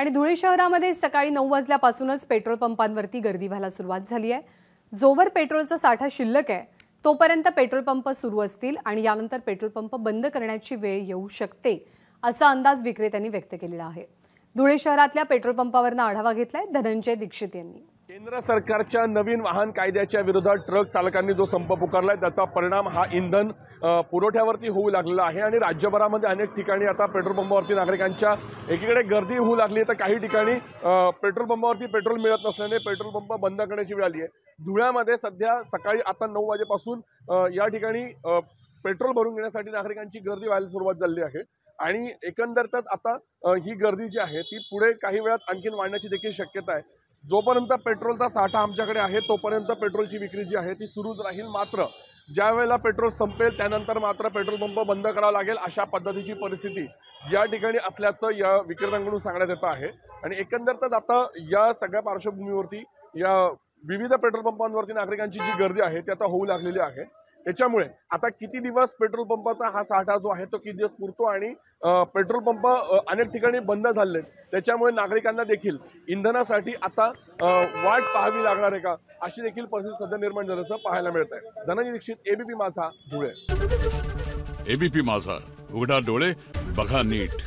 आणि धुळे शहरामध्ये सकाळी 9 वाजल्यापासूनच पेट्रोल पंपांवरती गर्दी व्हायला सुरुवात झाली आहे। जोवर पेट्रोलचा साठा शिल्लक आहे तोपर्यंत पेट्रोल पंप सुरू असतील आणि यानंतर पेट्रोल पंप बंद करण्याची वेळ येऊ शकते असा अंदाज विक्रेत्यांनी व्यक्त केलेला आहे। धुळे शहरातल्या पेट्रोल पंपावरनं आढावा घेतलाय धनंजय दीक्षित यांनी। केंद्र सरकारच्या नवीन वाहन कायद्याच्या विरोधात ट्रक चालकांनी जो संप पुकारलाय त्याचा परिणाम हा इंधन पुरवठ्यावरती होऊ लागलेला आहे आणि राज्यभरामध्ये अनेक ठिकाणी आता पेट्रोल पंपावरती नागरिकांच्या एकीकडे गर्दी होऊ लागली आहे, तर काही ठिकाणी पेट्रोल पंपावरती पेट्रोल मिळत नसल्याने पेट्रोल पंप बंद करण्याची वेळ आली आहे। धुळ्यामध्ये सध्या सकाळी आता 9 वाजेपासून या ठिकाणी पेट्रोल भरून घेण्यासाठी नागरिकांची गर्दी व्हायला सुरुवात झाली आहे आणि एकंदरीतच आता ही गर्दी जी आहे ती पुढे काही वेळात आणखीन वाढण्याची देखील शक्यता आहे। जोपर्यंत पेट्रोलचा साठा आमच्याकडे आहे तोपर्यंत पेट्रोलची विक्री जी आहे ती सुरूच राहील, मात्र ज्या वेळेला पेट्रोल संपेल त्यानंतर मात्र पेट्रोल पंप बंद करावा लागेल अशा पद्धतीची परिस्थिती या ठिकाणी असल्याचं या विक्रेत्यांकडून सांगण्यात येत आहे। आणि एकंदरीतच आता या सगळ्या पार्श्वभूमीवरती या विविध पेट्रोल पंपांवरती नागरिकांची जी गर्दी आहे ती आता होऊ लागलेली आहे। त्याच्यामुळे आता किती दिवस पेट्रोल पंपाचा हा साठा जो आहे तो किती दिवस पुरतो आणि पेट्रोल पंप अनेक ठिकाणी बंद झाले, त्याच्यामुळे नागरिकांना देखील इंधनासाठी आता वाट पाहावी लागणार आहे का अशी देखील परिस्थिती सध्या निर्माण झाल्याचं पाहायला मिळत आहे। धनंजय दीक्षित, एबीपी माझा, धुळे। एबीपी माझा, उघडा डोळे बघा नीट।